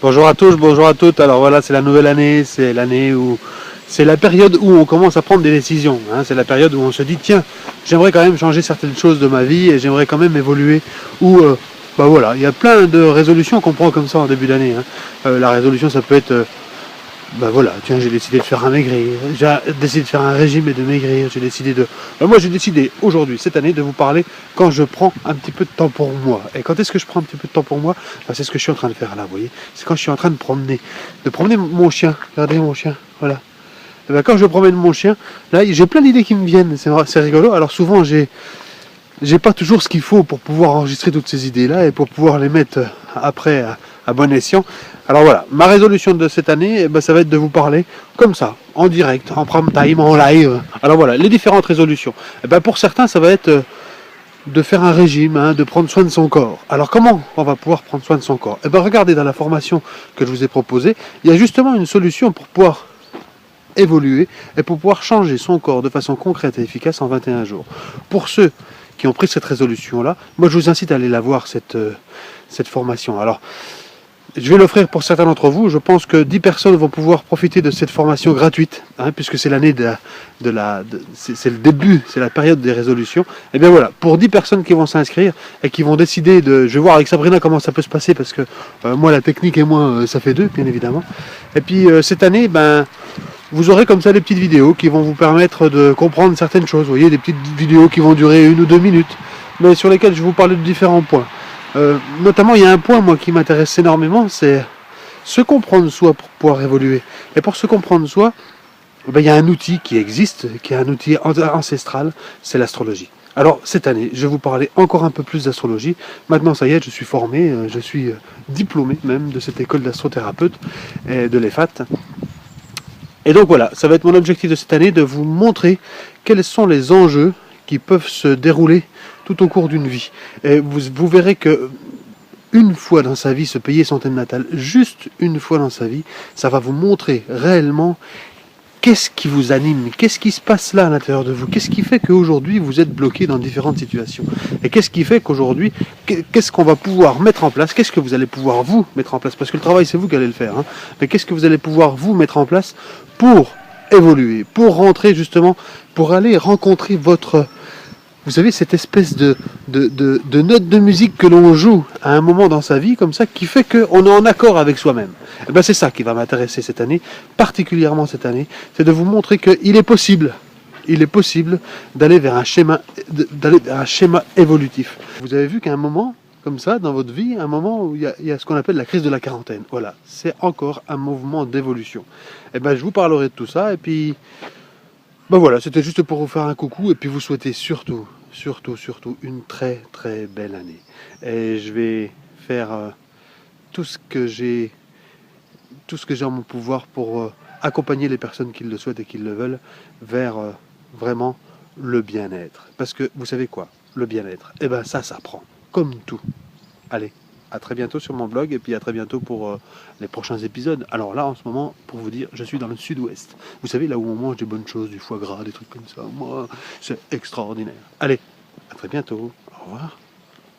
Bonjour à tous, bonjour à toutes. Alors voilà, c'est la nouvelle année, c'est l'année où c'est la période où on commence à prendre des décisions. Hein. C'est la période où on se dit tiens, j'aimerais quand même changer certaines choses de ma vie et j'aimerais quand même évoluer. Ou bah voilà, il y a plein de résolutions qu'on prend comme ça en début d'année. Hein. La résolution, ça peut être bah voilà, tiens, j'ai décidé de faire un maigrir, j'ai décidé de faire un régime et de maigrir, j'ai décidé de... moi j'ai décidé aujourd'hui, cette année, de vous parler quand je prends un petit peu de temps pour moi. Et quand est-ce que je prends un petit peu de temps pour moi? Bah, c'est ce que je suis en train de faire là, vous voyez. C'est quand je suis en train de promener mon chien. Regardez mon chien, voilà. Et bah, quand je promène mon chien, là j'ai plein d'idées qui me viennent, c'est rigolo. Alors souvent j'ai pas toujours ce qu'il faut pour pouvoir enregistrer toutes ces idées-là et pour pouvoir les mettre après à bon escient. Alors voilà, ma résolution de cette année, eh ben, ça va être de vous parler comme ça, en direct, en prime time, en live. Alors voilà, les différentes résolutions. Eh ben, pour certains, ça va être de faire un régime, hein, de prendre soin de son corps. Alors comment on va pouvoir prendre soin de son corps? Eh ben, regardez dans la formation que je vous ai proposée, il y a justement une solution pour pouvoir évoluer et pour pouvoir changer son corps de façon concrète et efficace en 21 jours. Pour ceux qui ont pris cette résolution-là, moi je vous incite à aller la voir, cette formation. Alors, je vais l'offrir pour certains d'entre vous. Je pense que 10 personnes vont pouvoir profiter de cette formation gratuite, hein, puisque c'est l'année c'est le début, c'est la période des résolutions. Et bien voilà, pour 10 personnes qui vont s'inscrire et qui vont décider de... Je vais voir avec Sabrina comment ça peut se passer, parce que moi la technique et moi ça fait deux, bien évidemment. Et puis cette année, ben... vous aurez comme ça des petites vidéos qui vont vous permettre de comprendre certaines choses. Vous voyez, des petites vidéos qui vont durer 1 ou 2 minutes, mais sur lesquelles je vais vous parler de différents points. Notamment, il y a un point, moi, qui m'intéresse énormément, c'est se comprendre soi pour pouvoir évoluer. Et pour se comprendre soi, ben, il y a un outil qui existe, qui est un outil ancestral, c'est l'astrologie. Alors, cette année, je vais vous parler encore un peu plus d'astrologie. Maintenant, ça y est, je suis formé, je suis diplômé même de cette école d'astrothérapeute et de l'EFAT. Et donc voilà, ça va être mon objectif de cette année, de vous montrer quels sont les enjeux qui peuvent se dérouler tout au cours d'une vie. Et vous verrez que une fois dans sa vie, se payer son thème natal, juste une fois dans sa vie, ça va vous montrer réellement qu'est-ce qui vous anime, qu'est-ce qui se passe là à l'intérieur de vous, qu'est-ce qui fait qu'aujourd'hui vous êtes bloqué dans différentes situations, et qu'est-ce qui fait qu'aujourd'hui, qu'est-ce qu'on va pouvoir mettre en place, qu'est-ce que vous allez pouvoir vous mettre en place, parce que le travail c'est vous qui allez le faire, hein, mais qu'est-ce que vous allez pouvoir vous mettre en place pour évoluer, pour rentrer justement, pour aller rencontrer votre... Vous savez, cette espèce de note de musique que l'on joue à un moment dans sa vie, comme ça, qui fait qu'on est en accord avec soi-même. Et ben c'est ça qui va m'intéresser cette année, particulièrement cette année, c'est de vous montrer qu'il est possible d'aller vers un schéma évolutif. Vous avez vu qu'à un moment, comme ça, dans votre vie, un moment où il y a ce qu'on appelle la crise de la quarantaine. Voilà, c'est encore un mouvement d'évolution. Et ben je vous parlerai de tout ça, et puis... ben voilà, c'était juste pour vous faire un coucou et puis vous souhaiter surtout une très très belle année. Et je vais faire tout ce que j'ai en mon pouvoir pour accompagner les personnes qui le souhaitent et qui le veulent vers vraiment le bien-être. Parce que vous savez quoi, le bien-être, eh ben ça s'apprend, comme tout. Allez, à très bientôt sur mon blog et puis à très bientôt pour les prochains épisodes. Alors là, en ce moment, pour vous dire, je suis dans le sud-ouest. Vous savez, là où on mange des bonnes choses, du foie gras, des trucs comme ça. Moi, c'est extraordinaire. Allez, à très bientôt. Au revoir.